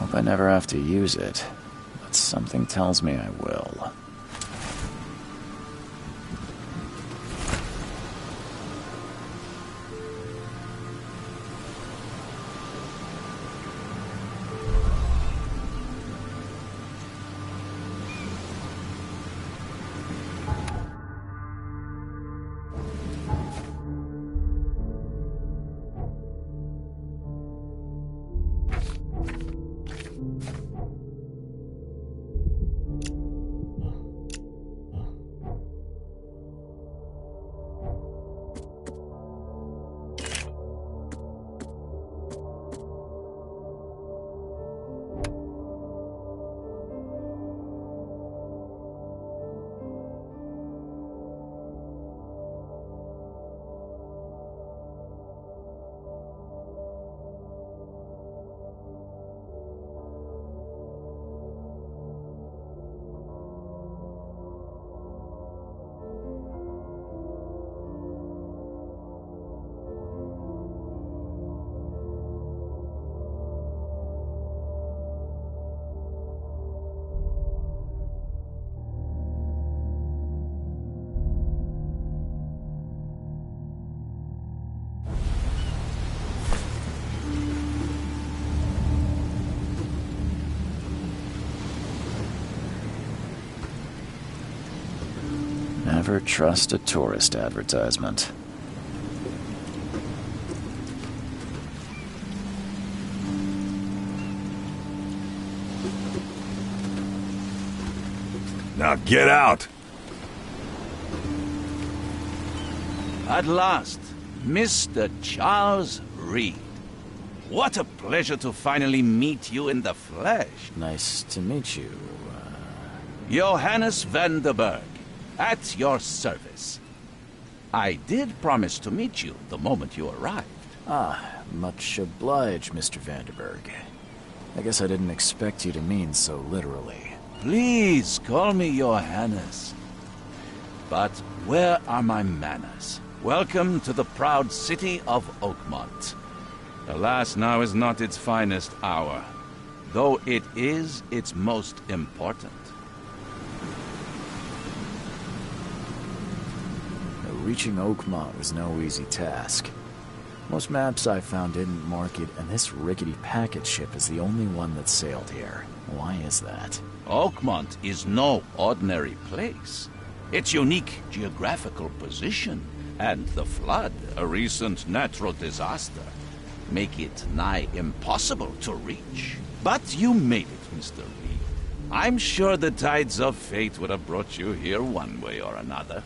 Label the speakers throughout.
Speaker 1: Hope I never have to use it, but something tells me I will. Never trust a tourist advertisement.
Speaker 2: Now get out!
Speaker 3: At last, Mr. Charles Reed. What a pleasure to finally meet you in the flesh.
Speaker 1: Nice to meet you.
Speaker 3: Johannes van der Berg, at your service. I did promise to meet you the moment you arrived.
Speaker 1: Ah, much obliged, Mr. Vanderberg. I guess I didn't expect you to mean so literally.
Speaker 3: Please call me Johannes. But where are my manners? Welcome to the proud city of Oakmont. Alas, now is not its finest hour, though it is its most important.
Speaker 1: Reaching Oakmont was no easy task. Most maps I found didn't mark it, and this rickety packet ship is the only one that sailed here. Why is that?
Speaker 3: Oakmont is no ordinary place. Its unique geographical position and the flood, a recent natural disaster, make it nigh impossible to reach. But you made it, Mr. Reed. I'm sure the tides of fate would have brought you here one way or another.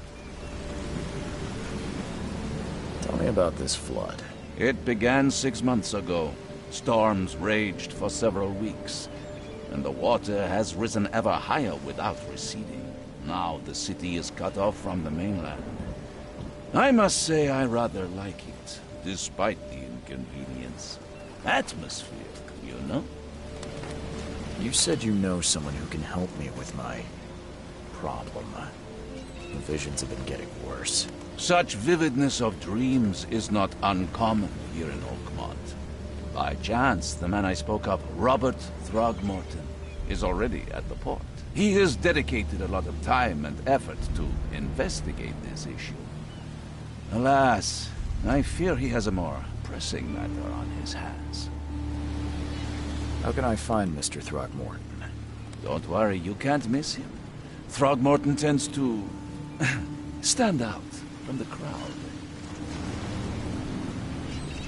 Speaker 1: Tell me about this flood.
Speaker 3: It began 6 months ago. Storms raged for several weeks, and the water has risen ever higher without receding. Now the city is cut off from the mainland. I must say I rather like it, despite the inconvenience. Atmosphere, you know?
Speaker 1: You said you know someone who can help me with my problem. The visions have been getting worse.
Speaker 3: Such vividness of dreams is not uncommon here in Oakmont. By chance, the man I spoke of, Robert Throgmorton, is already at the port. He has dedicated a lot of time and effort to investigate this issue. Alas, I fear he has a more pressing matter on his hands.
Speaker 1: How can I find Mr. Throgmorton?
Speaker 3: Don't worry, you can't miss him. Throgmorton tends to stand out from the crowd.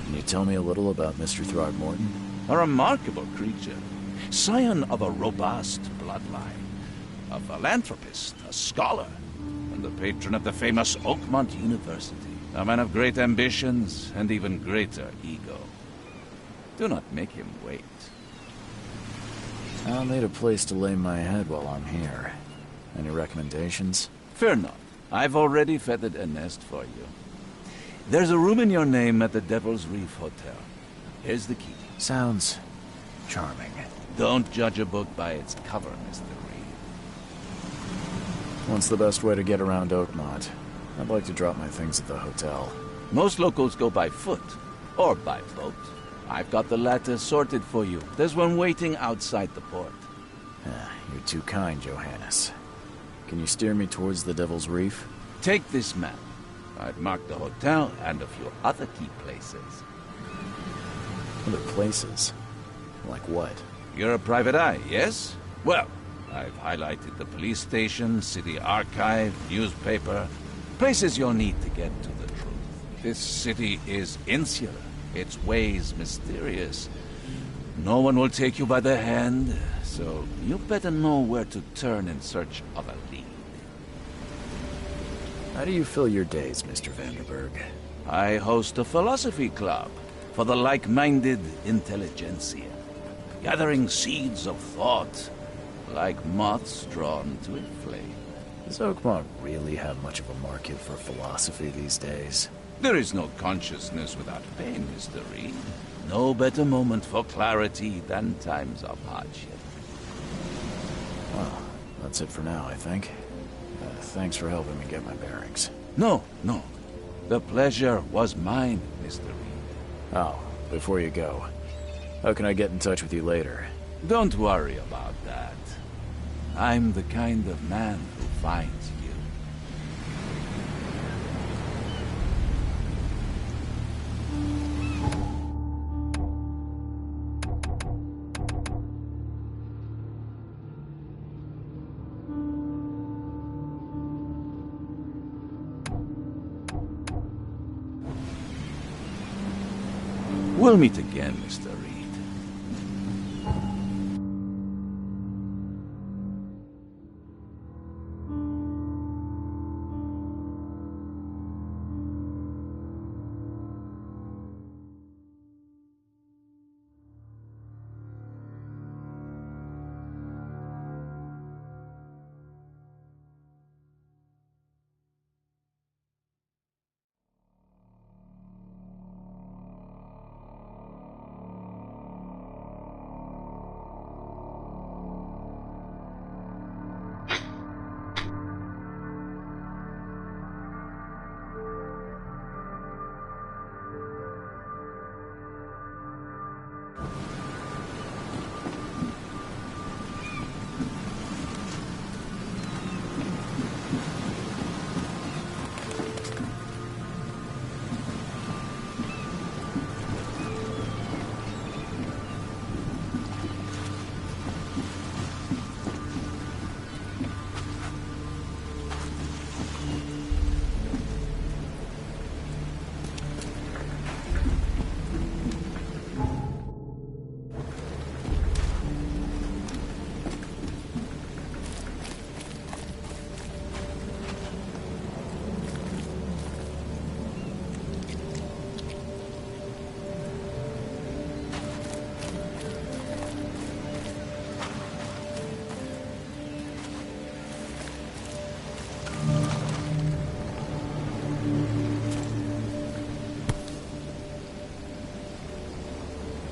Speaker 1: Can you tell me a little about Mr. Throgmorton?
Speaker 3: A remarkable creature, scion of a robust bloodline, a philanthropist, a scholar, and the patron of the famous Oakmont University. A man of great ambitions and even greater ego. Do not make him wait.
Speaker 1: I'll need a place to lay my head while I'm here. Any recommendations?
Speaker 3: Fear not. I've already feathered a nest for you. There's a room in your name at the Devil's Reef Hotel. Here's the key.
Speaker 1: Sounds charming.
Speaker 3: Don't judge a book by its cover, Mr. Reed.
Speaker 1: What's the best way to get around Oakmont? I'd like to drop my things at the hotel.
Speaker 3: Most locals go by foot, or by boat. I've got the latter sorted for you. There's one waiting outside the port.
Speaker 1: You're too kind, Johannes. Can you steer me towards the Devil's Reef?
Speaker 3: Take this map. I've marked the hotel and a few other key places.
Speaker 1: Other places? Like what?
Speaker 3: You're a private eye, yes? Well, I've highlighted the police station, city archive, newspaper, places you'll need to get to the truth. This city is insular, its ways mysterious. No one will take you by the hand, so you better know where to turn in search of a lead.
Speaker 1: How do you fill your days, Mr. Vanderberg?
Speaker 3: I host a philosophy club for the like-minded intelligentsia, gathering seeds of thought like moths drawn to a flame.
Speaker 1: Does Oakmont really have much of a market for philosophy these days?
Speaker 3: There is no consciousness without pain, Mr. Reed. No better moment for clarity than times of hardship.
Speaker 1: Well, that's it for now, I think. Thanks for helping me get my bearings.
Speaker 3: No. The pleasure was mine, Mr. Reed.
Speaker 1: Oh, before you go, how can I get in touch with you later?
Speaker 3: Don't worry about that. I'm the kind of man who finds you. We'll meet again, Mr. Reed.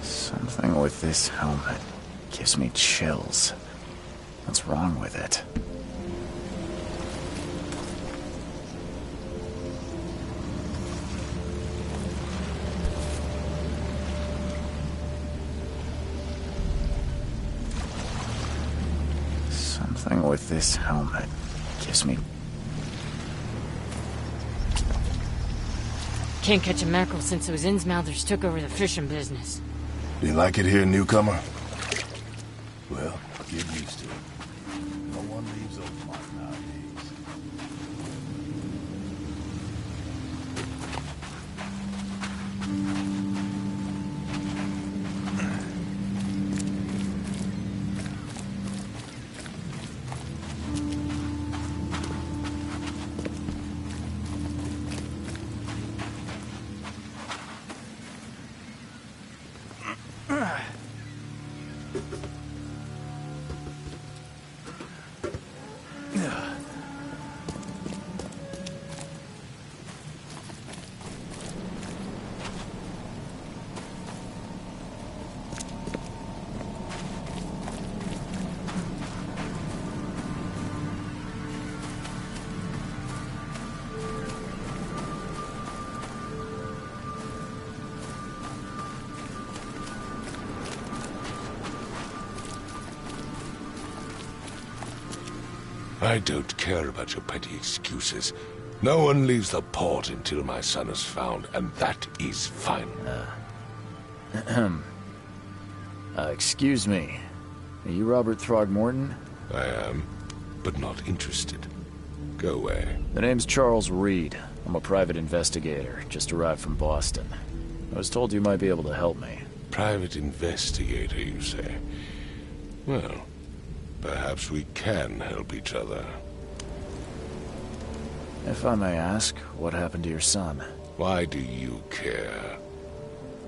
Speaker 1: Something with this helmet gives me chills. What's wrong with it? Something with this helmet gives me...
Speaker 2: Can't catch a mackerel since those Innsmouthers took over the fishing business.
Speaker 4: Do you like it here, newcomer? Well, get used to it. No one leaves Oakmont nowadays.
Speaker 5: I don't care about your petty excuses. No one leaves the port until my son is found, and that is final.
Speaker 1: Excuse me. Are you Robert Throgmorton?
Speaker 5: I am, but not interested. Go away.
Speaker 1: The name's Charles Reed. I'm a private investigator, just arrived from Boston. I was told you might be able to help me.
Speaker 5: Private investigator, you say? Well, perhaps we can help each other.
Speaker 1: If I may ask, what happened to your son?
Speaker 5: Why do you care?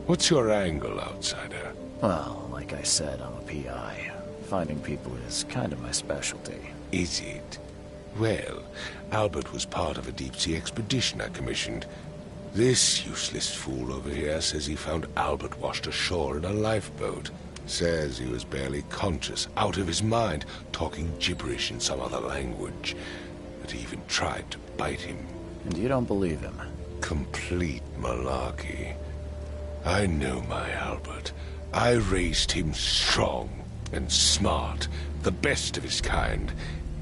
Speaker 5: What's your angle, outsider?
Speaker 1: Well, like I said, I'm a PI. Finding people is kind of my specialty.
Speaker 5: Is it? Well, Albert was part of a deep-sea expedition I commissioned. This useless fool over here says he found Albert washed ashore in a lifeboat. Says he was barely conscious, out of his mind, talking gibberish in some other language. That he even tried to bite him.
Speaker 1: And you don't believe him?
Speaker 5: Complete malarkey. I know my Albert. I raised him strong and smart, the best of his kind.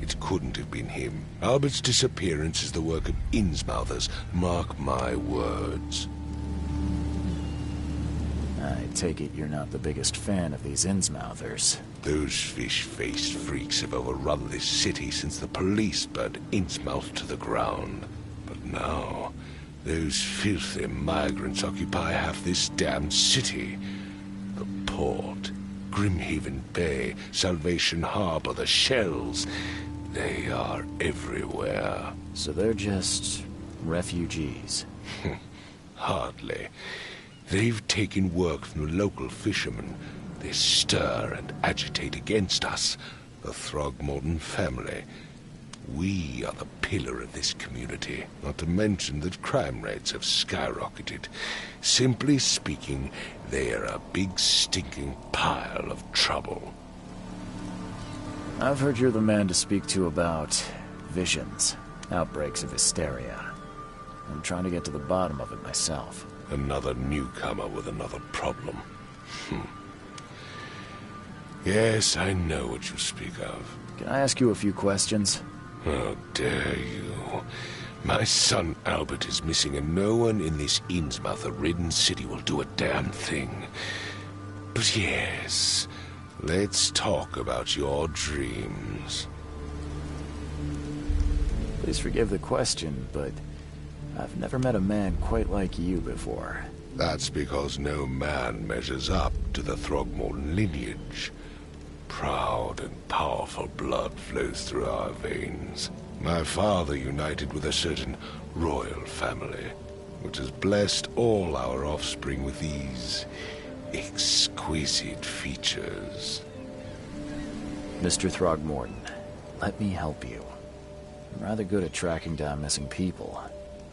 Speaker 5: It couldn't have been him. Albert's disappearance is the work of Innsmouthers. Mark my words.
Speaker 1: I take it you're not the biggest fan of these Innsmouthers.
Speaker 5: Those fish-faced freaks have overrun this city since the police burned Innsmouth to the ground. But now, those filthy migrants occupy half this damned city. The port, Grimhaven Bay, Salvation Harbor, the shells. They are everywhere.
Speaker 1: So they're just refugees?
Speaker 5: Hardly. They've taken work from the local fishermen. They stir and agitate against us, the Throgmorton family. We are the pillar of this community, not to mention that crime rates have skyrocketed. Simply speaking, they are a big stinking pile of trouble.
Speaker 1: I've heard you're the man to speak to about visions, outbreaks of hysteria. I'm trying to get to the bottom of it myself.
Speaker 5: Another newcomer with another problem. Yes, I know what you speak of.
Speaker 1: Can I ask you a few questions?
Speaker 5: How dare you? My son Albert is missing, and no one in this Innsmouth-ridden city will do a damn thing. But yes, let's talk about your dreams.
Speaker 1: Please forgive the question, but I've never met a man quite like you before.
Speaker 5: That's because no man measures up to the Throgmorton lineage. Proud and powerful blood flows through our veins. My father united with a certain royal family, which has blessed all our offspring with these exquisite features.
Speaker 1: Mr. Throgmorton, let me help you. I'm rather good at tracking down missing people.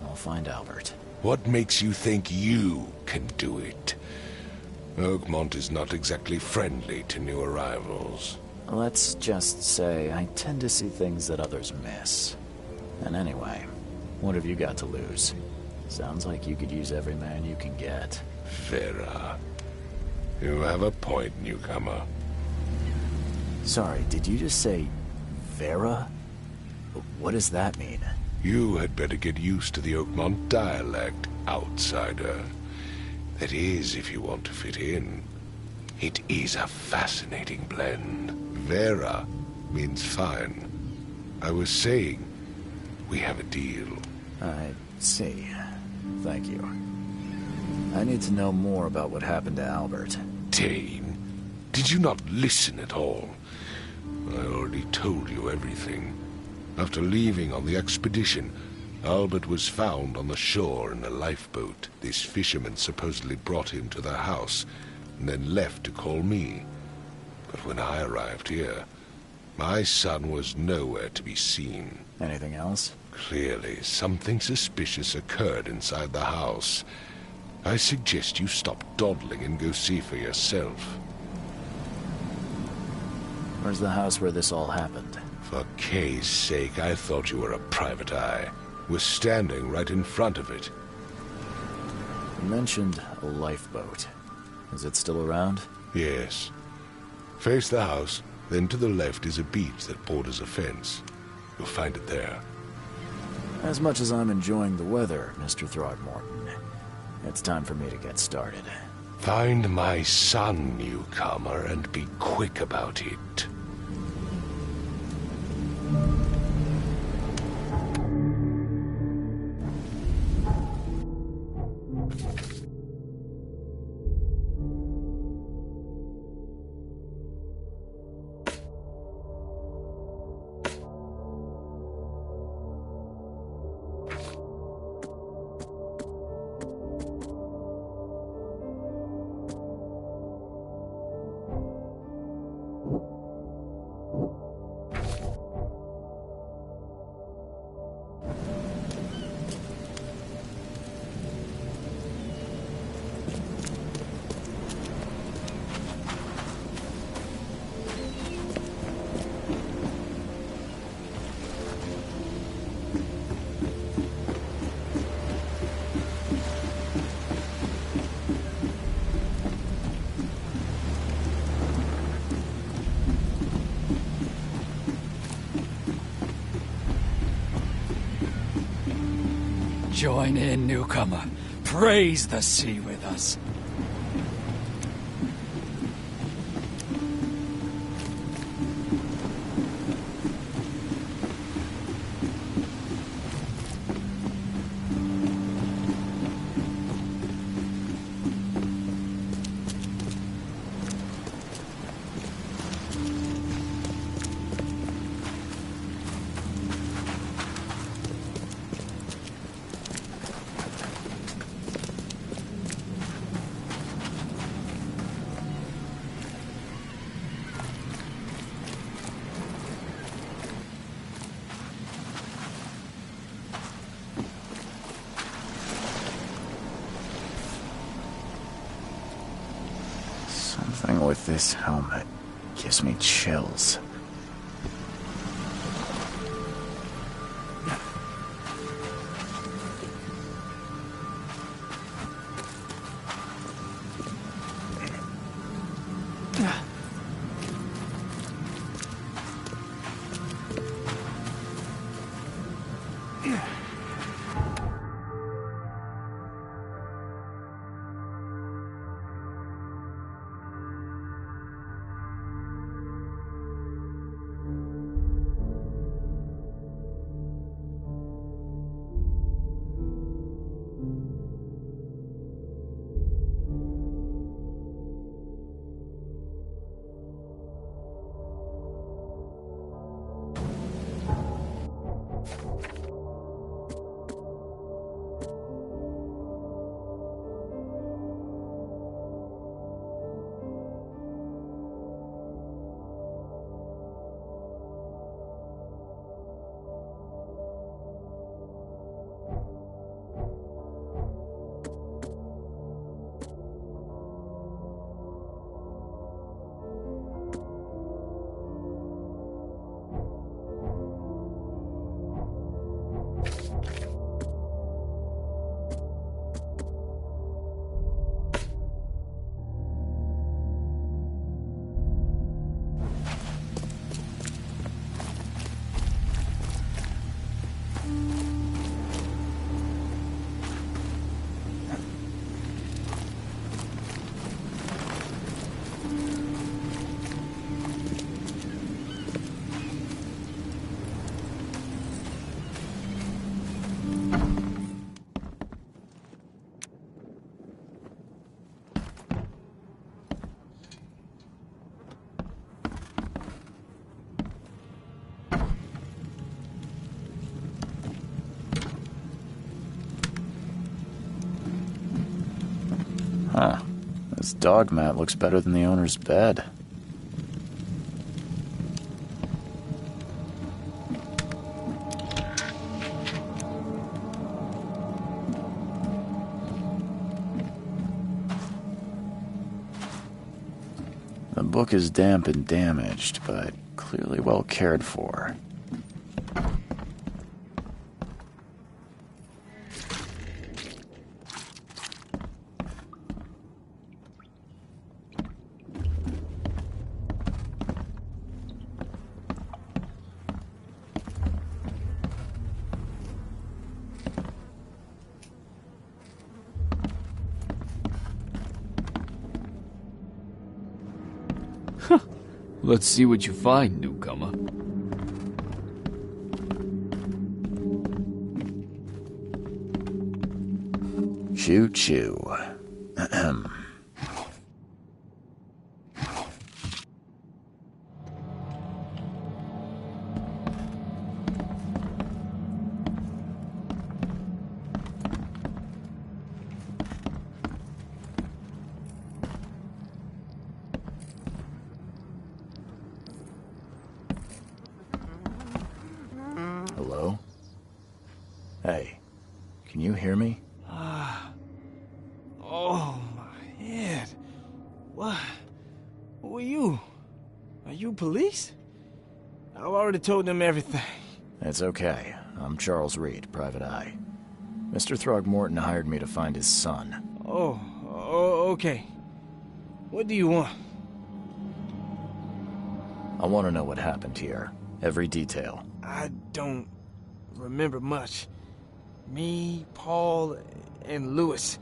Speaker 1: I'll find Albert.
Speaker 5: What makes you think you can do it? Oakmont is not exactly friendly to new arrivals.
Speaker 1: Let's just say I tend to see things that others miss. And anyway, what have you got to lose? Sounds like you could use every man you can get.
Speaker 5: Vera, you have a point, newcomer.
Speaker 1: Sorry, did you just say Vera? What does that mean?
Speaker 5: You had better get used to the Oakmont dialect, outsider. That is, if you want to fit in. It is a fascinating blend. Vera means fine. I was saying, we have a deal.
Speaker 1: I see. Thank you. I need to know more about what happened to Albert.
Speaker 5: Dane, did you not listen at all? I already told you everything. After leaving on the expedition, Albert was found on the shore in a lifeboat. This fisherman supposedly brought him to the house, and then left to call me. But when I arrived here, my son was nowhere to be seen.
Speaker 1: Anything else?
Speaker 5: Clearly, something suspicious occurred inside the house. I suggest you stop dawdling and go see for yourself.
Speaker 1: Where's the house where this all happened?
Speaker 5: For Kay's sake, I thought you were a private eye. We're standing right in front of it.
Speaker 1: You mentioned a lifeboat. Is it still around?
Speaker 5: Yes. Face the house, then to the left is a beach that borders a fence. You'll find it there.
Speaker 1: As much as I'm enjoying the weather, Mr. Throgmorton, it's time for me to get started.
Speaker 5: Find my son, newcomer, and be quick about it.
Speaker 6: Join in, newcomer. Praise the sea with us.
Speaker 1: Something with this helmet gives me chills. Huh. This dog mat looks better than the owner's bed. The book is damp and damaged, but clearly well cared for.
Speaker 6: Let's see what you find, newcomer.
Speaker 1: Choo choo. Ahem. Hello? Hey, can you hear me?
Speaker 7: Oh, my head. What? Who are you? Are you police? I've already told them everything.
Speaker 1: It's okay. I'm Charles Reed, Private Eye. Mr. Throgmorton hired me to find his son.
Speaker 7: Oh, okay. What do you want?
Speaker 1: I want to know what happened here. Every detail.
Speaker 7: I don't remember much. Me, Paul, and Lewis.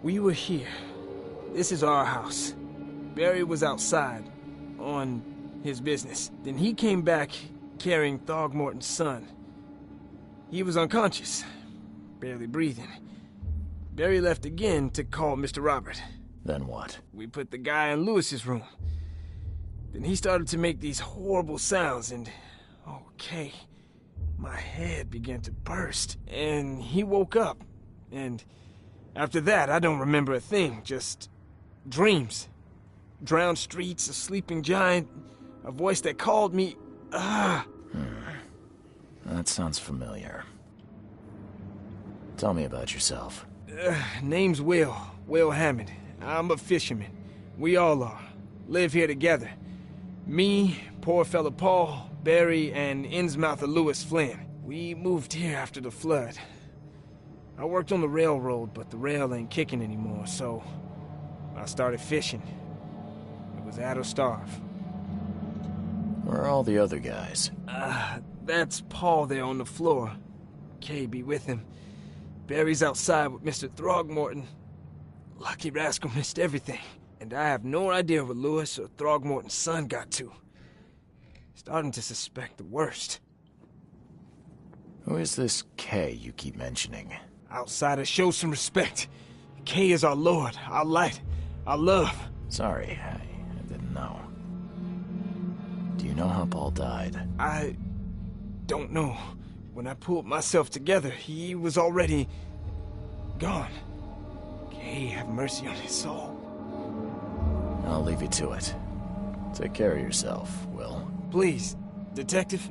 Speaker 7: We were here. This is our house. Barry was outside, on his business. Then he came back carrying Throgmorton's son. He was unconscious, barely breathing. Barry left again to call Mr. Robert.
Speaker 1: Then what?
Speaker 7: We put the guy in Lewis's room. Then he started to make these horrible sounds and... okay, my head began to burst, and he woke up, and after that, I don't remember a thing, just dreams. Drowned streets, a sleeping giant, a voice that called me,
Speaker 1: That sounds familiar. Tell me about yourself.
Speaker 7: Name's Will Hammond. I'm a fisherman. We all are. Live here together. Me, poor fella Paul, Barry, and Innsmouther Lewis Flynn. We moved here after the flood. I worked on the railroad, but the rail ain't kicking anymore, so I started fishing. It was at or starve.
Speaker 1: Where are all the other guys?
Speaker 7: That's Paul there on the floor. Kay be with him. Barry's outside with Mr. Throgmorton. Lucky rascal missed everything. And I have no idea where Lewis or Throgmorton's son got to. Starting to suspect the worst.
Speaker 1: Who is this Kay you keep mentioning?
Speaker 7: Outsiders, show some respect. Kay is our lord, our light, our love.
Speaker 1: Sorry, I didn't know. Do you know how Paul died?
Speaker 7: I don't know. When I pulled myself together, he was already gone. Kay, have mercy on his soul.
Speaker 1: I'll leave you to it. Take care of yourself, Will.
Speaker 7: Please, Detective,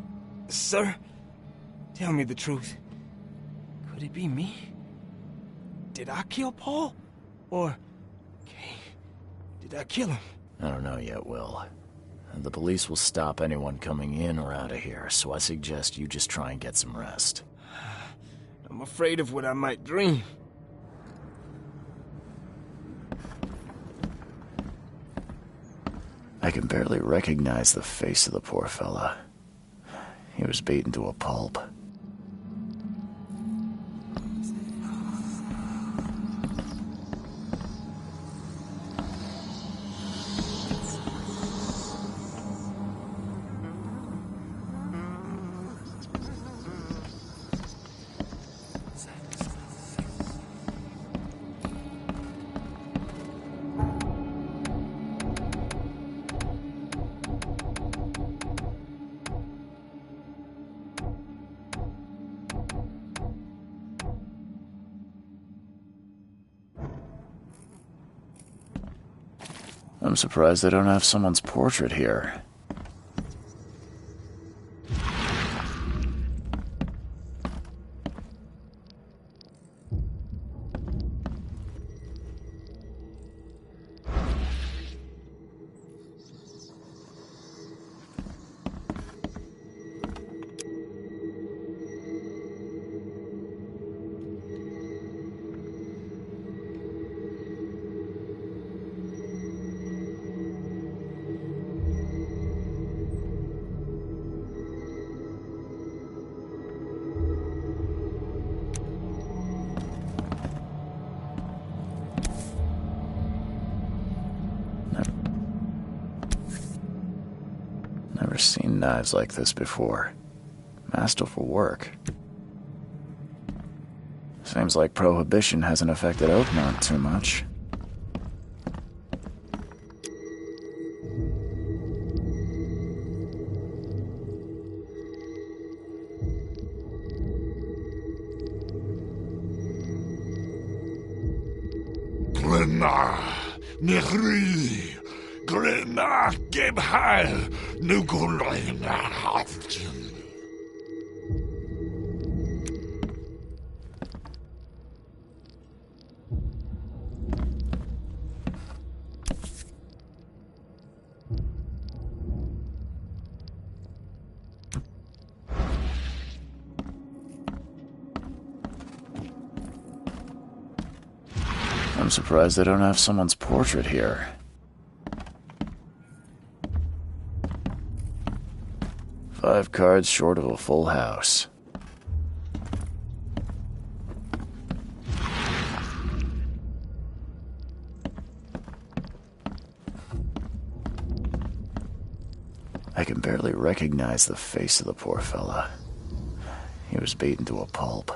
Speaker 7: sir, tell me the truth. Could it be me? Did I kill Paul? Or, Kay, did I kill him?
Speaker 1: I don't know yet, Will. The police will stop anyone coming in or out of here, so I suggest you just try and get some rest.
Speaker 7: I'm afraid of what I might dream.
Speaker 1: I can barely recognize the face of the poor fella. He was beaten to a pulp. I'm surprised they don't have someone's portrait here. Never seen knives like this before. Masterful work. Seems like Prohibition hasn't affected Oakmont too much.
Speaker 5: Glenna, Nehri, Glenna, Gebhal, Nugulina, Haftin.
Speaker 1: I'm surprised they don't have someone's portrait here. Five cards short of a full house. I can barely recognize the face of the poor fella. He was beaten to a pulp.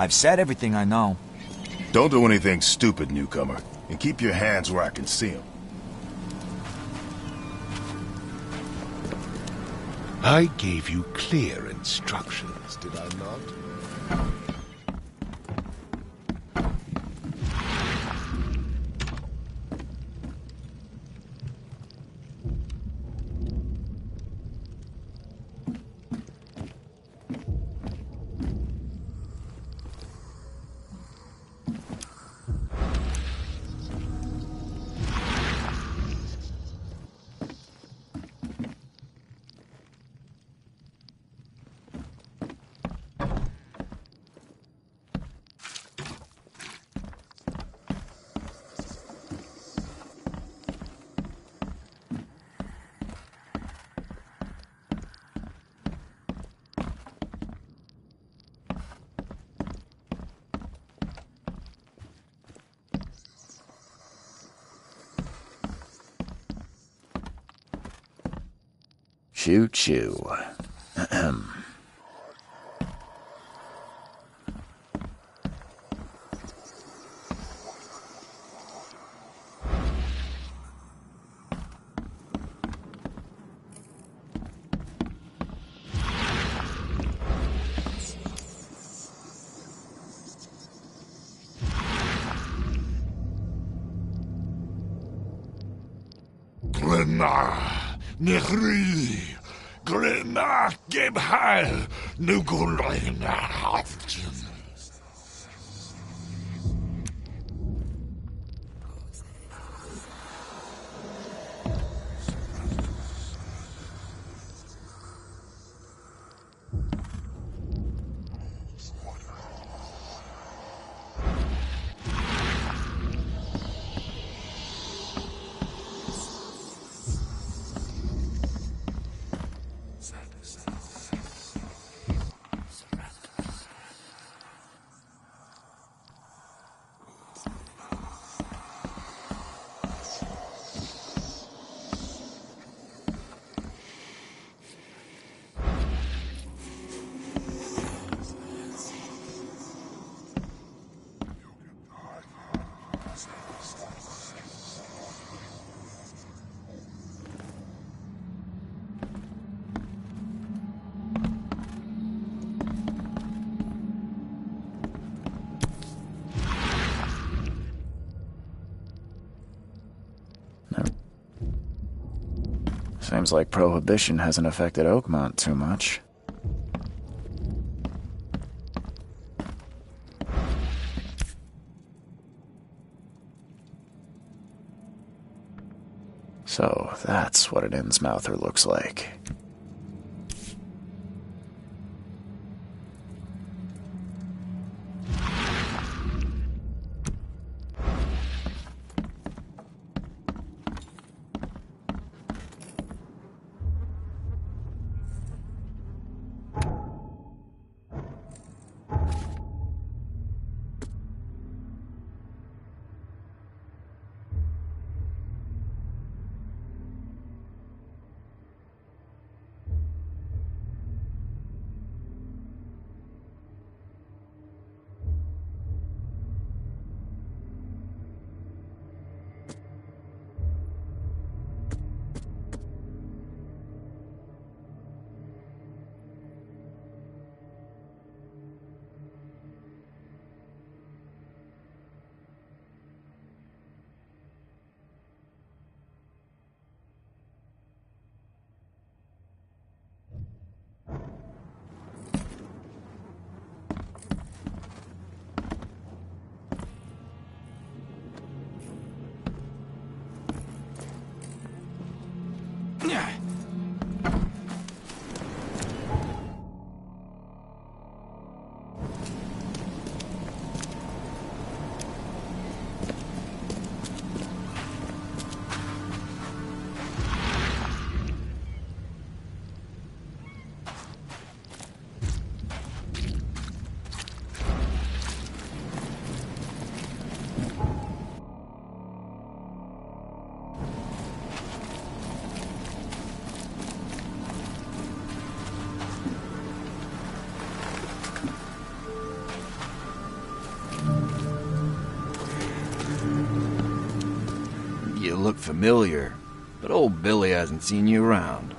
Speaker 8: I've said everything I know.
Speaker 4: Don't do anything stupid, newcomer. And keep your hands where I can see them.
Speaker 5: I gave you clear instructions, did I not?
Speaker 1: Choo choo. Ahem.
Speaker 5: Glenna, Nehri, Glenna, Gebhal, Nugulina, Haftin.
Speaker 1: Seems like Prohibition hasn't affected Oakmont too much. So, that's what an Innsmouther looks like.
Speaker 9: You look familiar, but old Billy hasn't seen you around.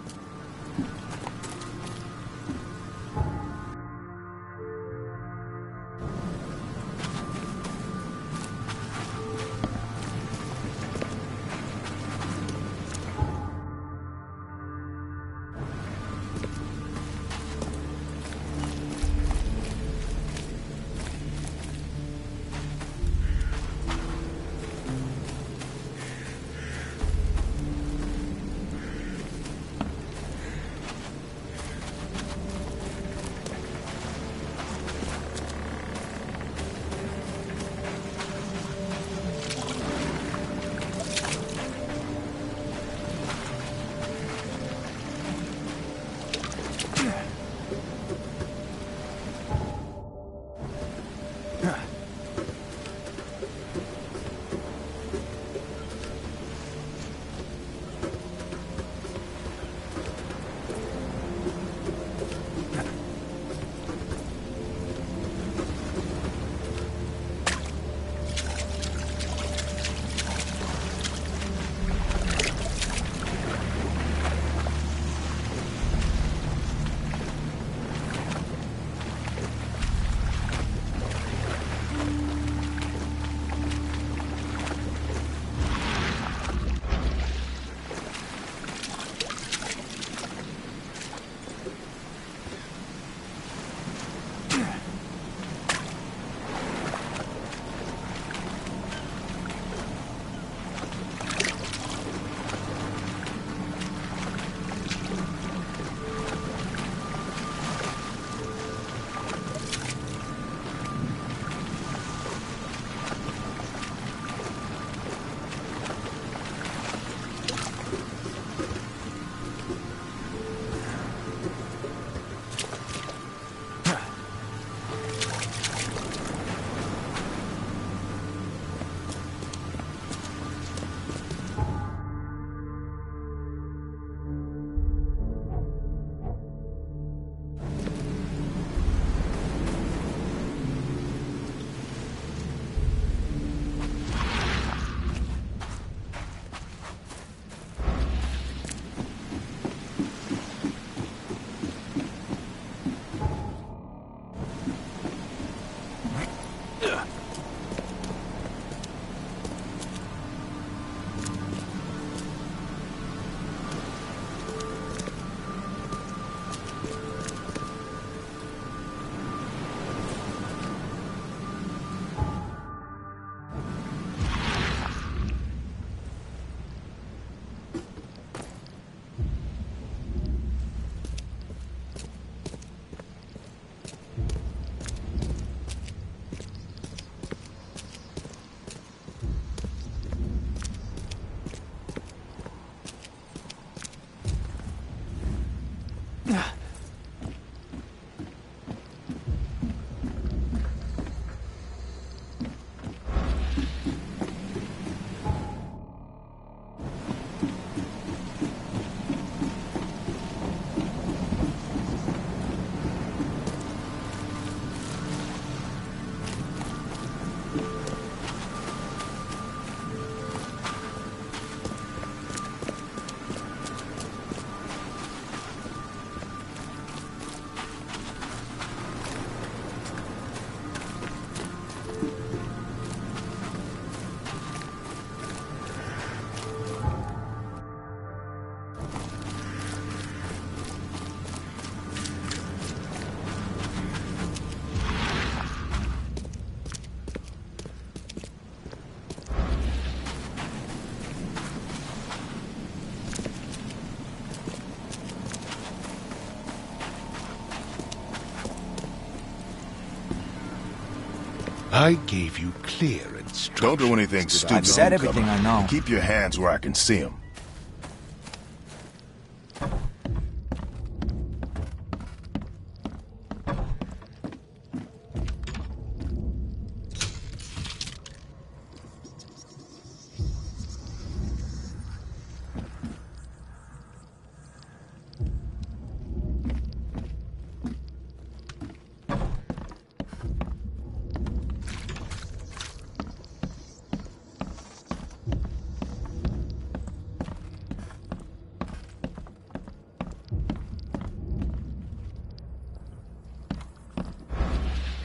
Speaker 5: I gave you clear instructions.
Speaker 4: Don't do anything stupid.
Speaker 8: I've said everything I know.
Speaker 4: Keep your hands where I can see them.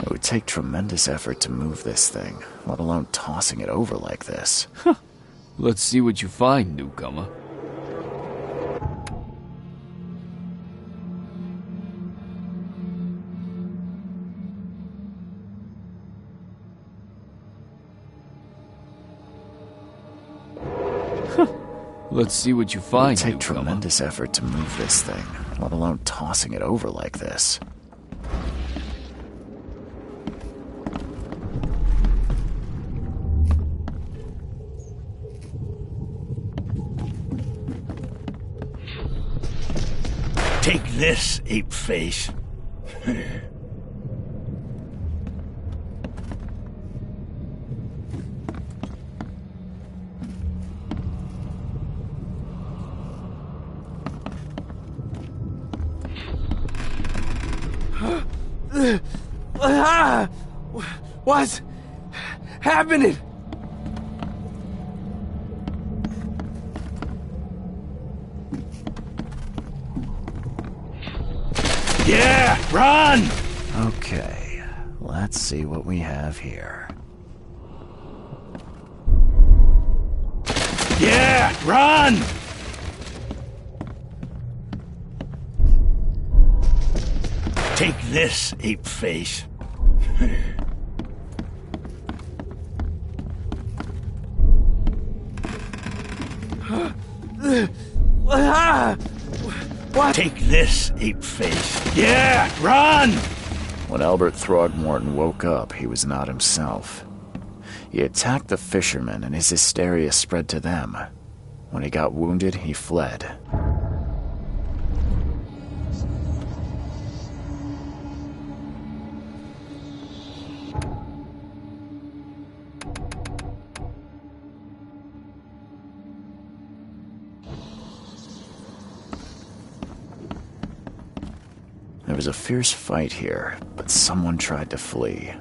Speaker 1: It would take tremendous effort to move this thing, let alone tossing it over like this.
Speaker 6: Let's see what you find, newcomer. Let's see what you find,
Speaker 1: It would take
Speaker 6: newcomer.
Speaker 1: tremendous effort to move this thing, let alone tossing it over like this.
Speaker 10: Take this, ape face.
Speaker 7: What's happening?
Speaker 10: Yeah, run!
Speaker 1: Okay, let's see what we have here.
Speaker 10: Yeah, run! Take this, ape face.
Speaker 7: What?
Speaker 10: Take this, ape face. Yeah, run!
Speaker 1: When Albert Throgmorton woke up, he was not himself. He attacked the fishermen, and his hysteria spread to them. When he got wounded, he fled. There was a fierce fight here, but someone tried to flee.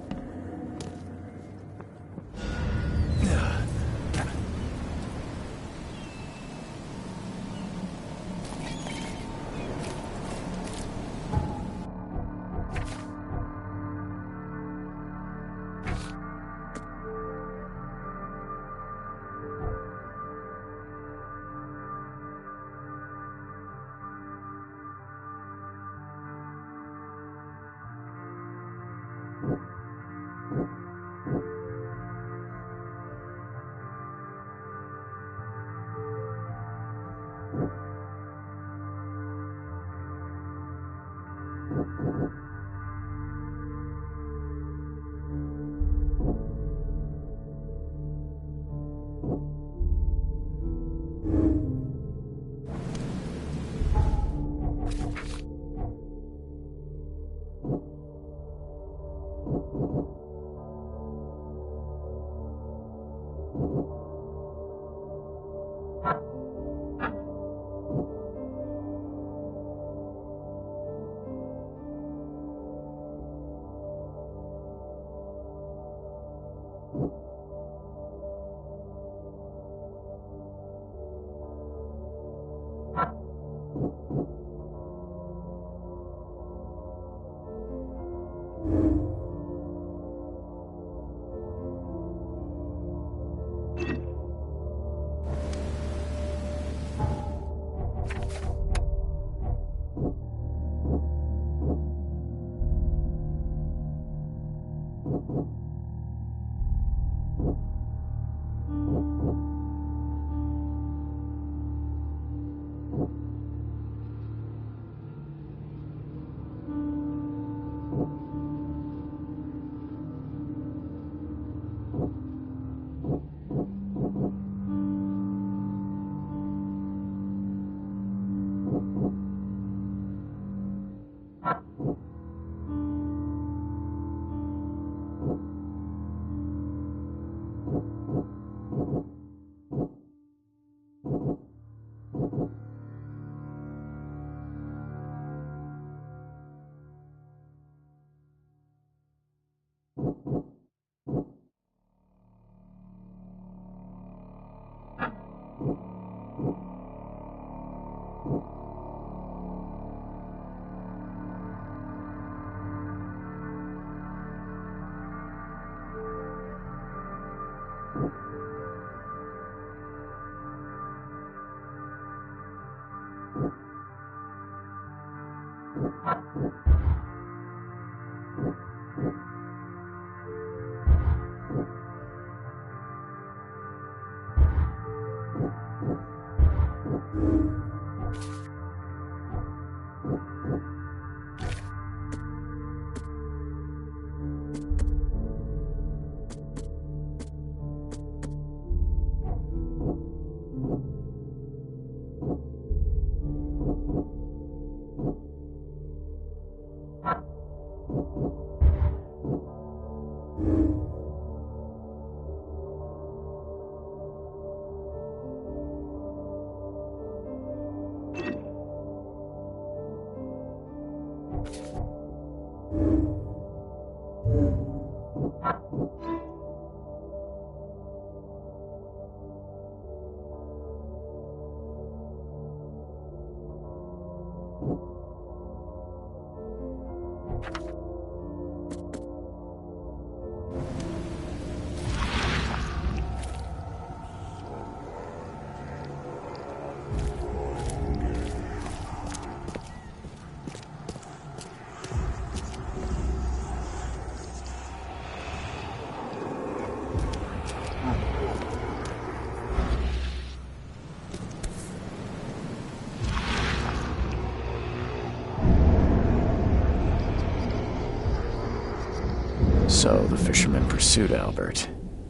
Speaker 1: So the fisherman pursued Albert,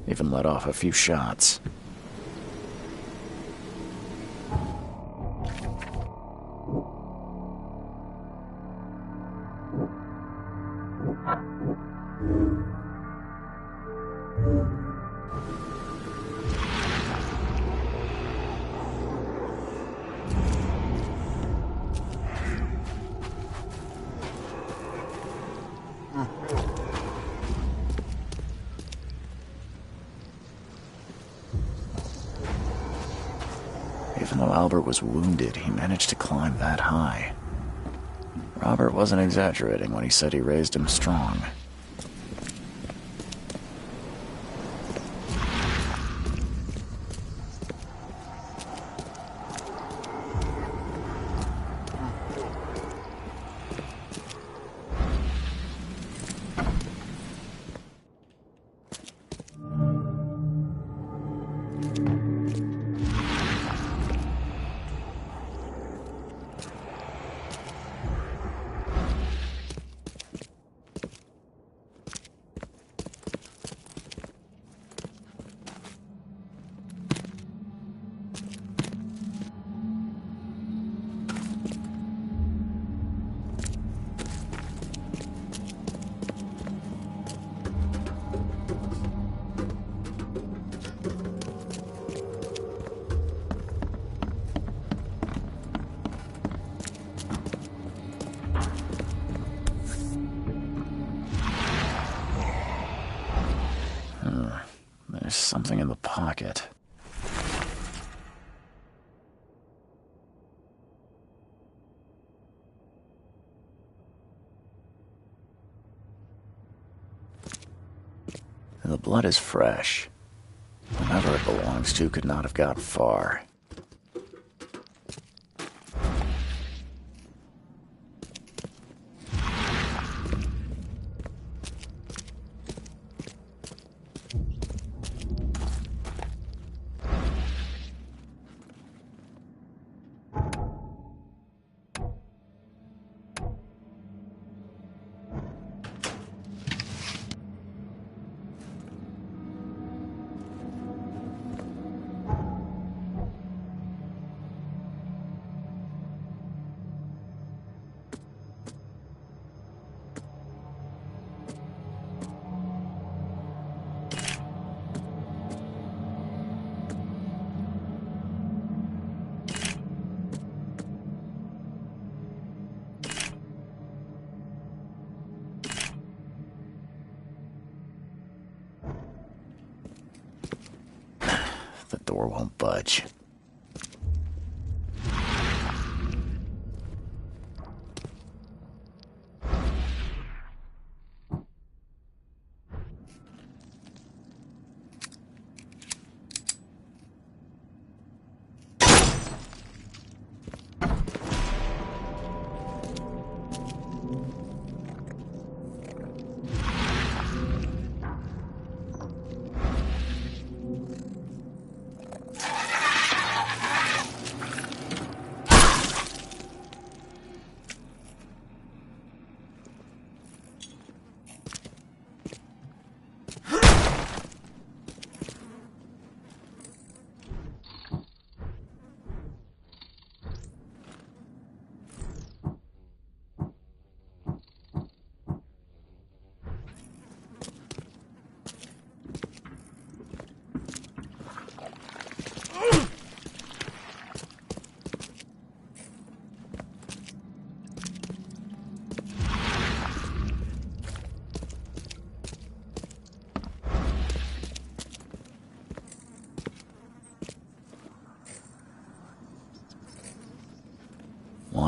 Speaker 1: even let off a few shots. Even though Albert was wounded, he managed to climb that high. Robert wasn't exaggerating when he said he raised him strong. There's something in the pocket. The blood is fresh. Whoever it belongs to could not have got far. The door won't budge.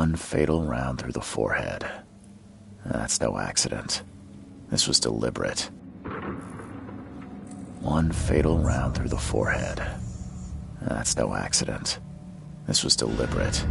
Speaker 1: One fatal round through the forehead. That's no accident. This was deliberate. One fatal round through the forehead. That's no accident. This was deliberate.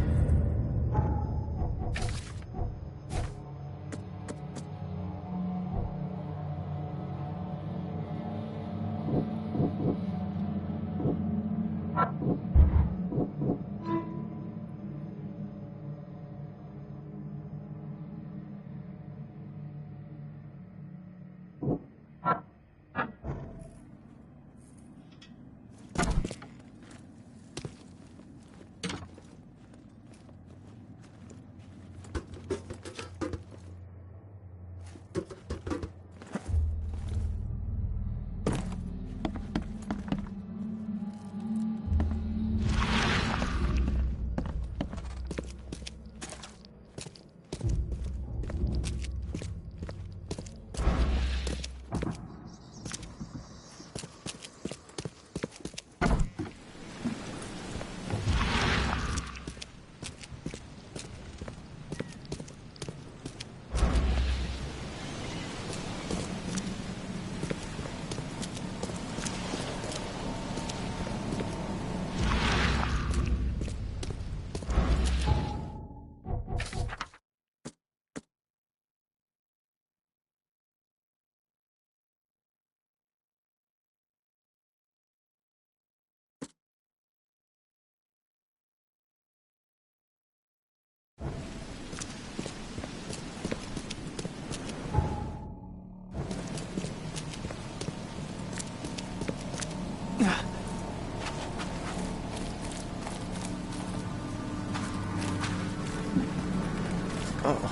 Speaker 9: Oh,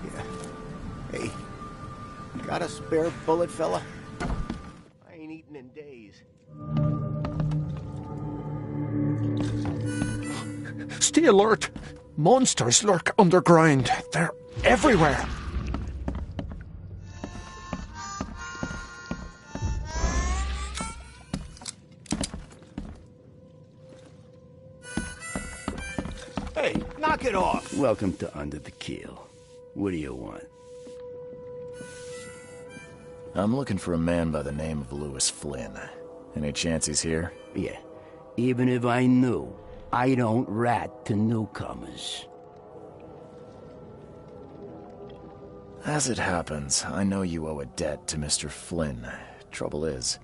Speaker 9: yeah. Hey, got a spare bullet, fella? I ain't eaten in days.
Speaker 11: Stay alert! Monsters lurk underground. They're everywhere.
Speaker 10: Hey, knock it off! Welcome to Under the Keel. What do you want?
Speaker 1: I'm looking for a man by the name of Louis Flynn. Any chance he's here?
Speaker 10: Yeah. Even if I knew, I don't rat to newcomers.
Speaker 1: As it happens, I know you owe a debt to Mr. Flynn. Trouble is,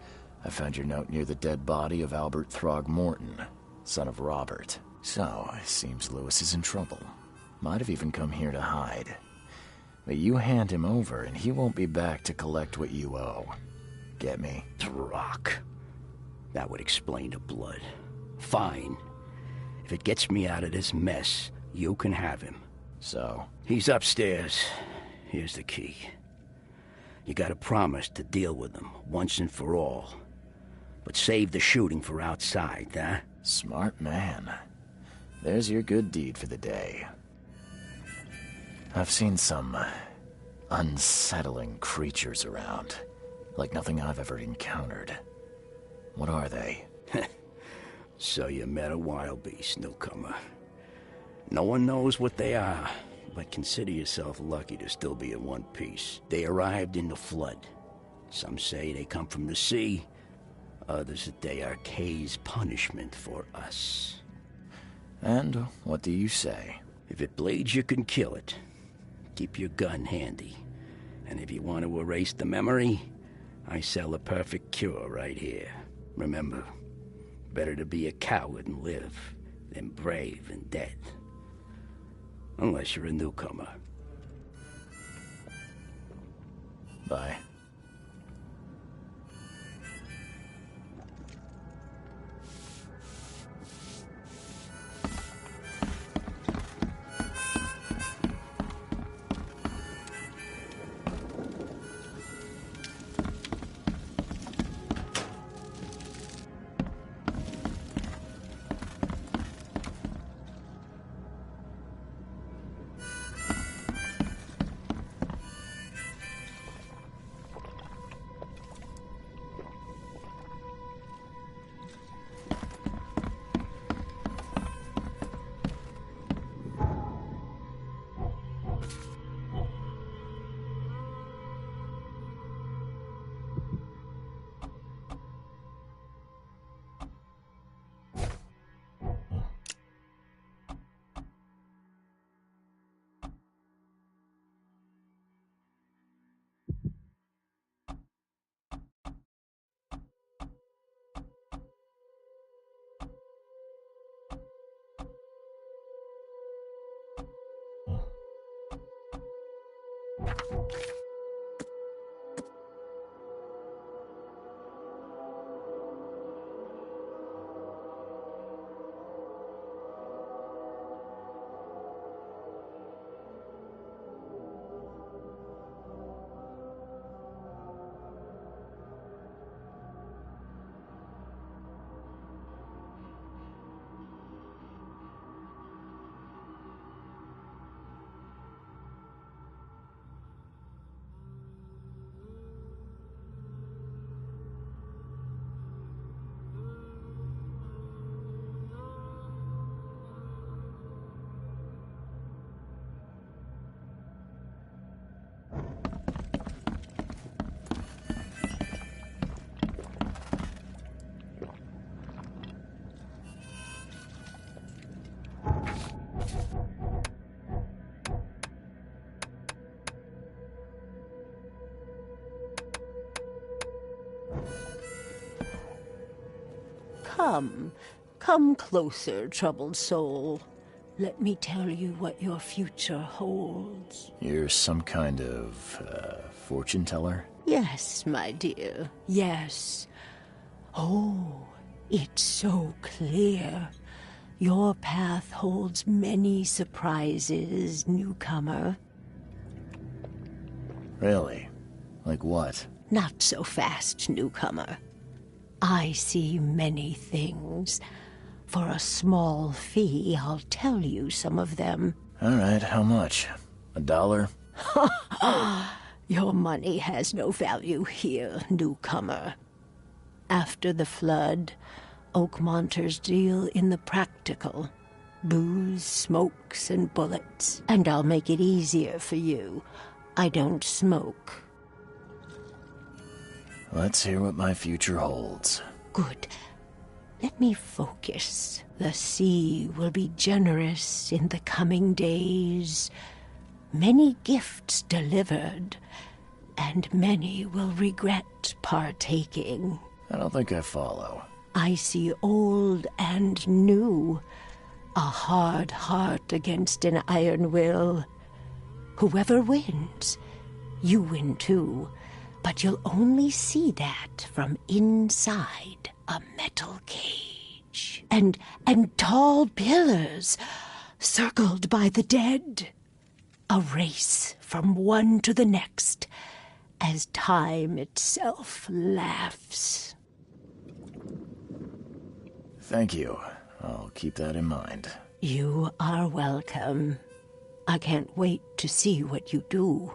Speaker 1: I found your note near the dead body of Albert Throgmorton, son of Robert. So, it seems Louis is in trouble. Might have even come here to hide. But you hand him over, and he won't be back to collect what you owe. Get me?
Speaker 10: Throck. That would explain the blood. Fine. If it gets me out of this mess, you can have him.
Speaker 1: So?
Speaker 10: He's upstairs. Here's the key. You gotta promise to deal with him, once and for all. But save the shooting for outside, huh?
Speaker 1: Smart man. There's your good deed for the day. I've seen some unsettling creatures around. Like nothing I've ever encountered. What are they?
Speaker 10: So you met a wild beast, newcomer. No one knows what they are, but consider yourself lucky to still be in one piece. They arrived in the flood. Some say they come from the sea. Others that they are Kay's punishment for us.
Speaker 1: And what do you say?
Speaker 10: If it bleeds, you can kill it. Keep your gun handy. And if you want to erase the memory, I sell a perfect cure right here. Remember, better to be a coward and live than brave and dead. Unless you're a newcomer.
Speaker 1: Bye.
Speaker 12: Come. Come closer, troubled soul. Let me tell you what your future holds.
Speaker 1: You're some kind of, fortune teller?
Speaker 12: Yes, my dear, yes. Oh, it's so clear. Your path holds many surprises, newcomer.
Speaker 1: Really? Like what?
Speaker 12: Not so fast, newcomer. I see many things. For a small fee, I'll tell you some of them.
Speaker 1: All right, how much? $1?
Speaker 12: Your money has no value here, newcomer. After the flood, Oakmonters deal in the practical. Booze, smokes, and bullets. And I'll make it easier for you. I don't smoke.
Speaker 1: Let's hear what my future holds.
Speaker 12: Good. Let me focus. The sea will be generous in the coming days. Many gifts delivered, and many will regret partaking.
Speaker 1: I don't think I follow.
Speaker 12: I see old and new. A hard heart against an iron will. Whoever wins, you win too. But you'll only see that from inside a metal cage. And tall pillars, circled by the dead. A race from one to the next, as time itself laughs.
Speaker 1: Thank you. I'll keep that in mind.
Speaker 12: You are welcome. I can't wait to see what you do.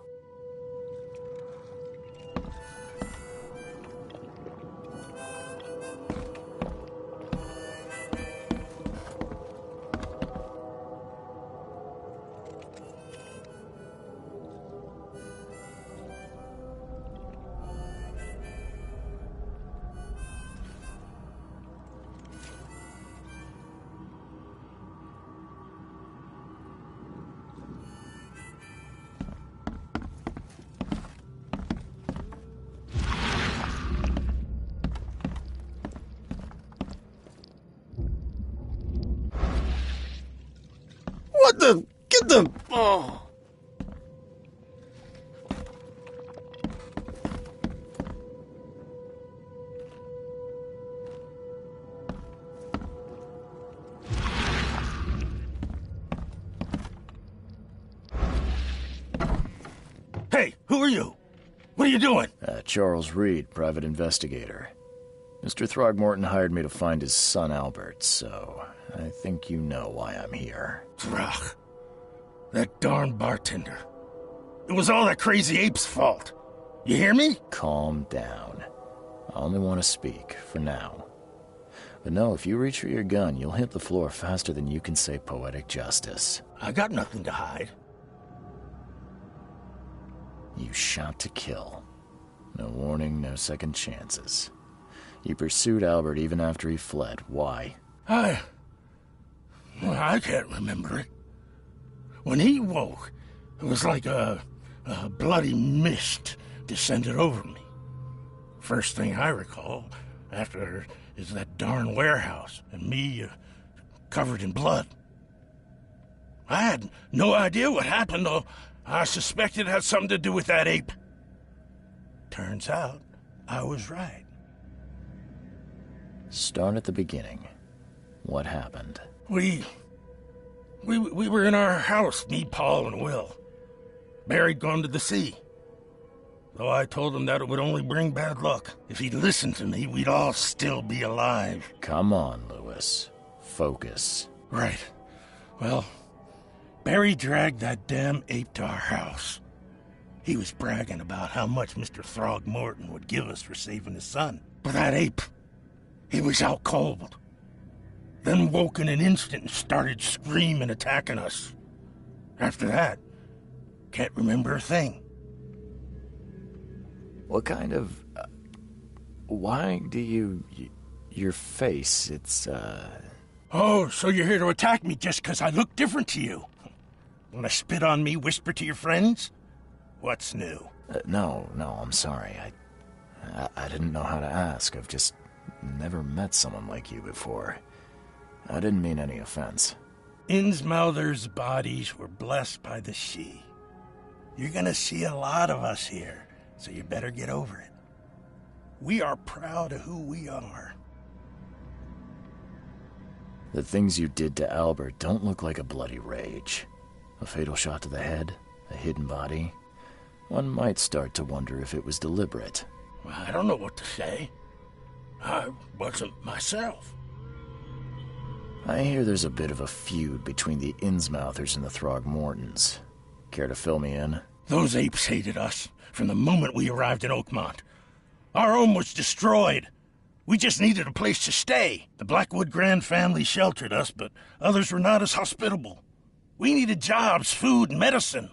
Speaker 9: What the? Get them! Oh.
Speaker 13: Hey, who are you? What are you doing?
Speaker 1: Charles Reed, private investigator. Mr. Throgmorton hired me to find his son Albert, so I think you know why I'm here.
Speaker 13: Throg. That darn bartender. It was all that crazy ape's fault. You hear me?
Speaker 1: Calm down. I only want to speak, for now. But no, if you reach for your gun, you'll hit the floor faster than you can say poetic justice.
Speaker 13: I got nothing to hide.
Speaker 1: You shot to kill. No warning, no second chances. You pursued Albert even after he fled. Why?
Speaker 13: I can't remember it. When he woke, it was like a bloody mist descended over me. First thing I recall after is that darn warehouse and me covered in blood. I had no idea what happened, though. I suspected it had something to do with that ape. Turns out, I was right.
Speaker 1: Start at the beginning. What happened?
Speaker 13: We were in our house, me, Paul, and Will. Barry'd gone to the sea. Though I told him that it would only bring bad luck. If he'd listened to me, we'd all still be alive.
Speaker 1: Come on, Lewis. Focus.
Speaker 13: Right. Well, Barry dragged that damn ape to our house. He was bragging about how much Mr. Throgmorton would give us for saving his son. But that ape, he was out cold. Then woke in an instant and started screaming, attacking us. After that, can't remember a thing.
Speaker 1: What kind of... why do you... your face, it's,
Speaker 13: Oh, so you're here to attack me just because I look different to you? Want to spit on me, whisper to your friends? What's new?
Speaker 1: No, I'm sorry. I didn't know how to ask. I've just never met someone like you before. I didn't mean any offense.
Speaker 13: Innsmouther's bodies were blessed by the sea. You're gonna see a lot of us here, so you better get over it. We are proud of who we are.
Speaker 1: The things you did to Albert don't look like a bloody rage. A fatal shot to the head, a hidden body. One might start to wonder if it was deliberate.
Speaker 13: Well, I don't know what to say. I wasn't myself.
Speaker 1: I hear there's a bit of a feud between the Innsmouthers and the Throgmortons. Care to fill me in?
Speaker 13: Those apes hated us from the moment we arrived in Oakmont. Our home was destroyed. We just needed a place to stay. The Blackwood Grand family sheltered us, but others were not as hospitable. We needed jobs, food, and medicine.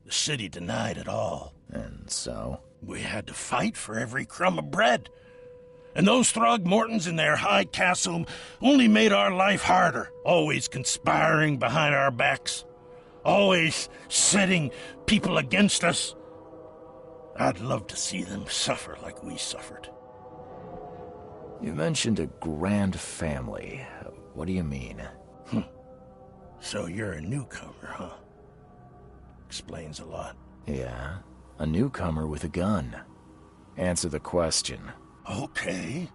Speaker 13: The city denied it all.
Speaker 1: And so?
Speaker 13: We had to fight for every crumb of bread. And those Throgmortons in their high castle only made our life harder, always conspiring behind our backs, always setting people against us. I'd love to see them suffer like we suffered.
Speaker 1: You mentioned a grand family. What do you mean?
Speaker 13: So you're a newcomer, huh? Explains a lot.
Speaker 1: Yeah, a newcomer with a gun. Answer the question.
Speaker 13: Okay.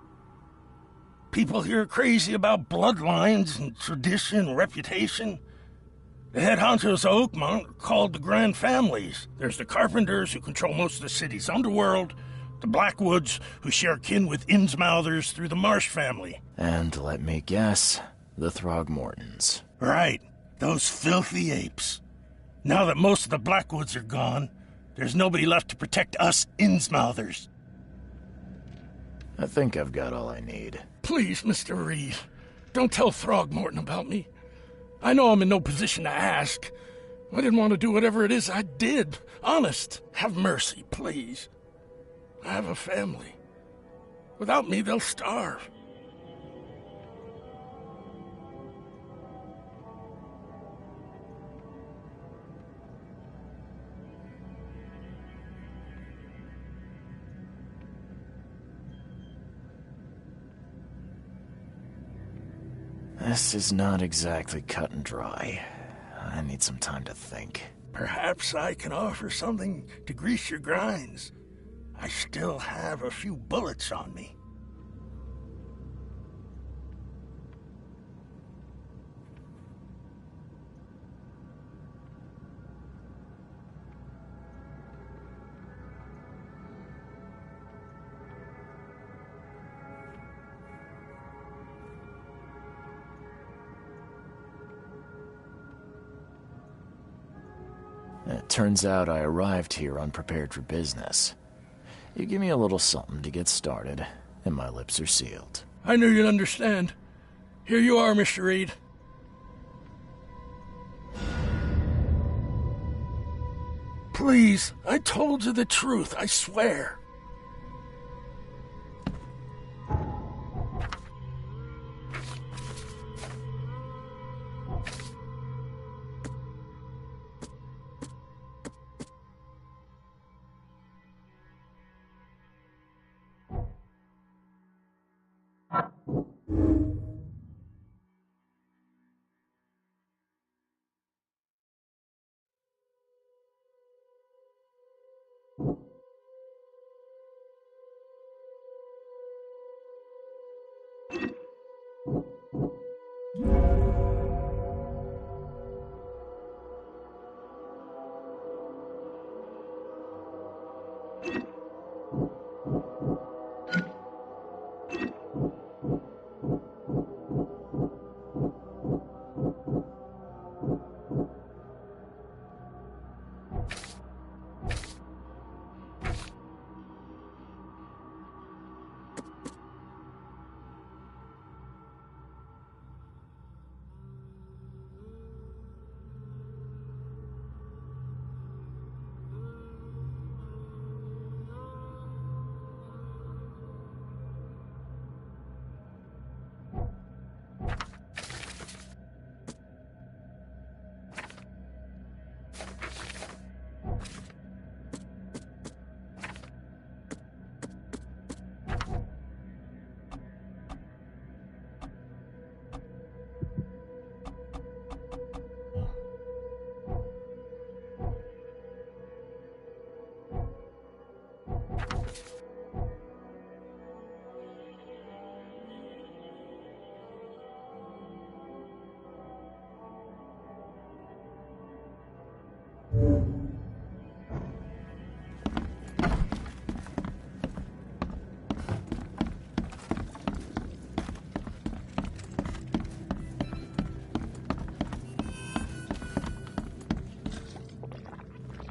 Speaker 13: People here are crazy about bloodlines and tradition and reputation. The head honchos of Oakmont are called the Grand Families. There's the Carpenters, who control most of the city's underworld, the Blackwoods, who share kin with Innsmouthers through the Marsh family.
Speaker 1: And let me guess, the Throgmortons.
Speaker 13: Right, those filthy apes. Now that most of the Blackwoods are gone, there's nobody left to protect us Innsmouthers.
Speaker 1: I think I've got all I need.
Speaker 13: Please, Mr. Reed, don't tell Throgmorton about me. I know I'm in no position to ask. I didn't want to do whatever it is I did. Honest, have mercy, please. I have a family. Without me, they'll starve.
Speaker 1: This is not exactly cut and dry. I need some time to think.
Speaker 13: Perhaps I can offer something to grease your grinds. I still have a few bullets on me.
Speaker 1: It turns out I arrived here unprepared for business. You give me a little something to get started, and my lips are sealed.
Speaker 13: I knew you'd understand. Here you are, Mr. Reed. Please, I told you the truth, I swear.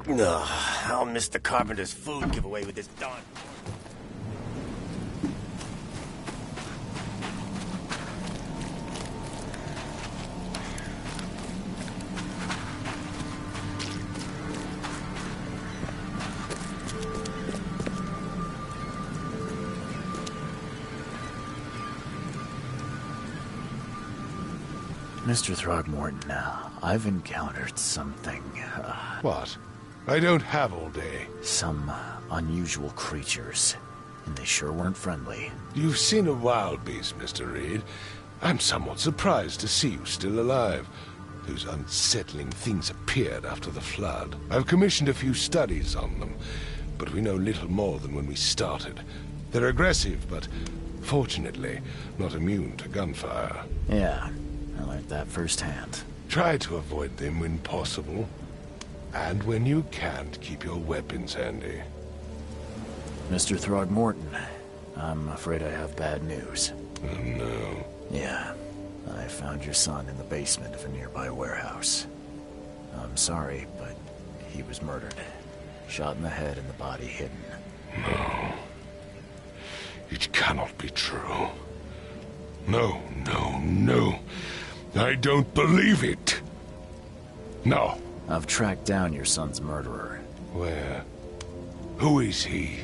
Speaker 9: Ugh, I'll miss the carpenter's food giveaway with this darn...
Speaker 1: Mr. Throgmorton, I've encountered something,
Speaker 5: What? I don't have all day.
Speaker 1: Some unusual creatures, and they sure weren't friendly.
Speaker 5: You've seen a wild beast, Mr. Reed. I'm somewhat surprised to see you still alive. Those unsettling things appeared after the flood. I've commissioned a few studies on them, but we know little more than when we started. They're aggressive, but fortunately not immune to gunfire.
Speaker 1: Yeah, I learned that firsthand.
Speaker 5: Try to avoid them when possible. And when you can't, keep your weapons handy.
Speaker 1: Mr. Throgmorton, I'm afraid I have bad news.
Speaker 5: Oh, no.
Speaker 1: Yeah, I found your son in the basement of a nearby warehouse. I'm sorry, but he was murdered. Shot in the head and the body hidden.
Speaker 5: No. It cannot be true. No, no, no. I don't believe it. No.
Speaker 1: I've tracked down your son's murderer.
Speaker 5: Where? Who is he?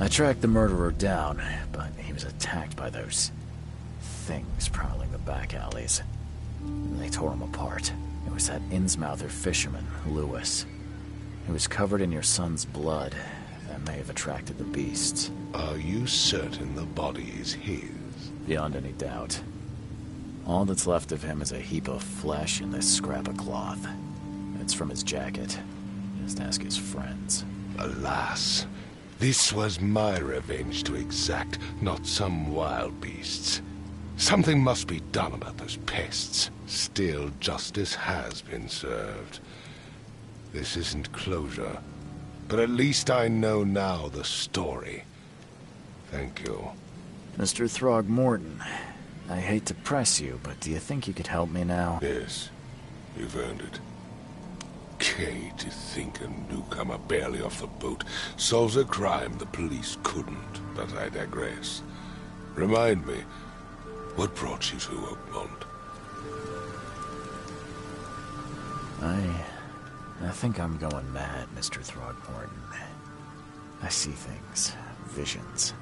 Speaker 1: I tracked the murderer down, but he was attacked by those things prowling the back alleys. They tore him apart. It was that Innsmouther fisherman, Lewis. He was covered in your son's blood. That may have attracted the beasts.
Speaker 5: Are you certain the body is his?
Speaker 1: Beyond any doubt. All that's left of him is a heap of flesh and this scrap of cloth. It's from his jacket. Just ask his friends.
Speaker 5: Alas, this was my revenge to exact, not some wild beast's. Something must be done about those pests. Still, justice has been served. This isn't closure, but at least I know now the story. Thank you.
Speaker 1: Mr. Throgmorton, I hate to press you, but do you think you could help me now?
Speaker 5: Yes, you've earned it. Okay, to think a newcomer barely off the boat solves a crime the police couldn't, but I digress. Remind me, what brought you to Oakmont?
Speaker 1: I think I'm going mad, Mr. Throgmorton. I see things, visions,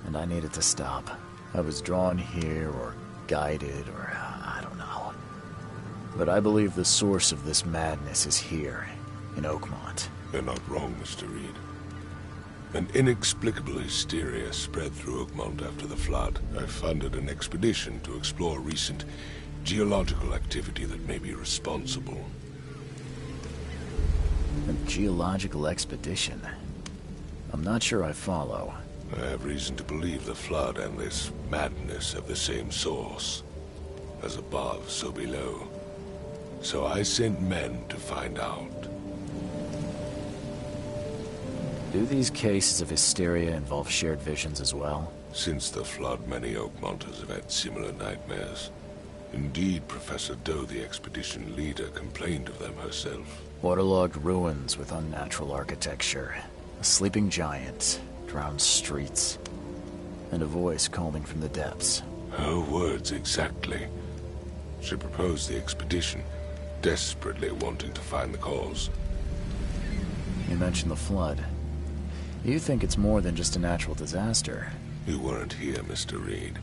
Speaker 1: and I needed to stop. I was drawn here, or guided, or I don't know. But I believe the source of this madness is here, in Oakmont.
Speaker 5: You're not wrong, Mr. Reed. An inexplicable hysteria spread through Oakmont after the flood. I funded an expedition to explore recent geological activity that may be responsible.
Speaker 1: A geological expedition? I'm not sure I follow.
Speaker 5: I have reason to believe the flood and this madness have the same source. As above, so below. So I sent men to find out.
Speaker 1: Do these cases of hysteria involve shared visions as well?
Speaker 5: Since the flood, many Oakmonters have had similar nightmares. Indeed, Professor Doe, the expedition leader, complained of them herself.
Speaker 1: Waterlogged ruins with unnatural architecture. A sleeping giant, drowned streets, and a voice calling from the depths.
Speaker 5: Her words exactly. She proposed the expedition, desperately wanting to find the cause.
Speaker 1: You mentioned the flood. You think it's more than just a natural disaster?
Speaker 5: You weren't here, Mr. Reed.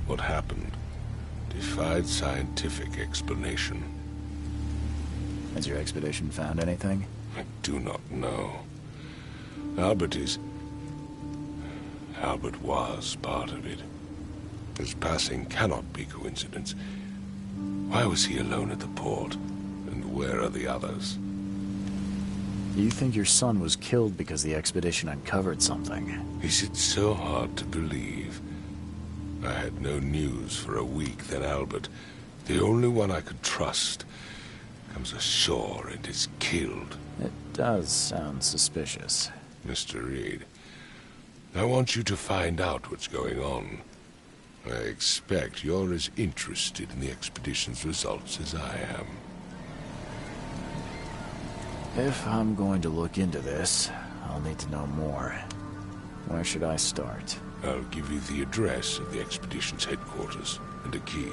Speaker 5: What happened defied scientific explanation.
Speaker 1: Has your expedition found anything?
Speaker 5: I do not know. Albert was part of it. His passing cannot be coincidence. Why was he alone at the port? And where are the others?
Speaker 1: You think your son was killed because the expedition uncovered something?
Speaker 5: Is it so hard to believe? I had no news for a week, then Albert, the only one I could trust, comes ashore and is killed.
Speaker 1: It does sound suspicious.
Speaker 5: Mr. Reed, I want you to find out what's going on. I expect you're as interested in the expedition's results as I am.
Speaker 1: If I'm going to look into this, I'll need to know more. Where should I start?
Speaker 5: I'll give you the address of the expedition's headquarters and a key.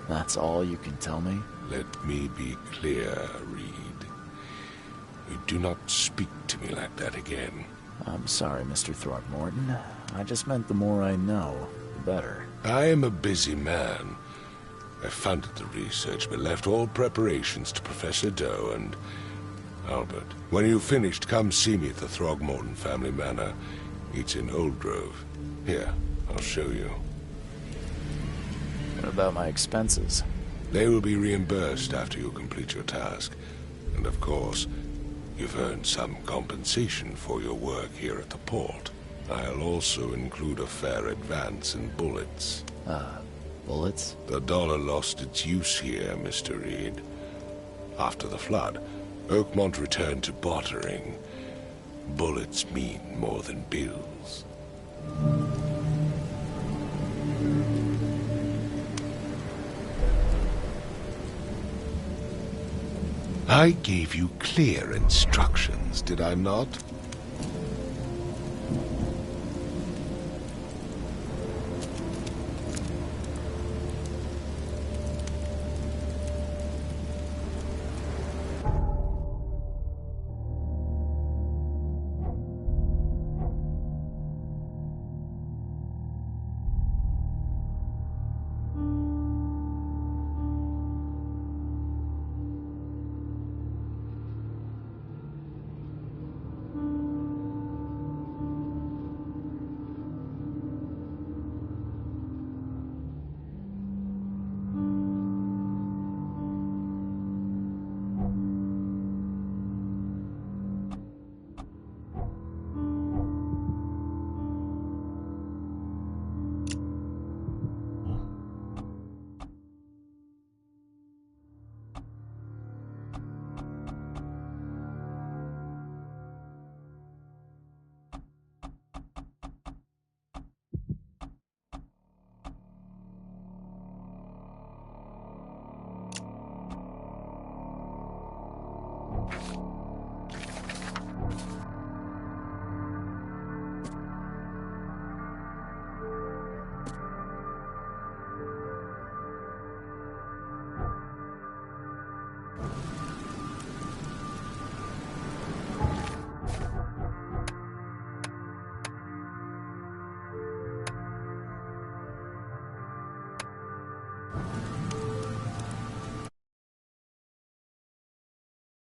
Speaker 1: That's all you can tell me?
Speaker 5: Let me be clear, Reed. You do not speak to me like that again.
Speaker 1: I'm sorry, Mr. Throgmorton. I just meant the more I know, the better.
Speaker 5: I am a busy man. I funded the research, but left all preparations to Professor Doe and Albert. When you've finished, come see me at the Throgmorton family manor. It's in Old Grove. Here, I'll show you.
Speaker 1: What about my expenses?
Speaker 5: They will be reimbursed after you complete your task. And of course, you've earned some compensation for your work here at the port. I'll also include a fair advance in bullets.
Speaker 1: Bullets?
Speaker 5: The dollar lost its use here, Mr. Reed. After the flood, Oakmont returned to bartering. Bullets mean more than bills. I gave you clear instructions, did I not?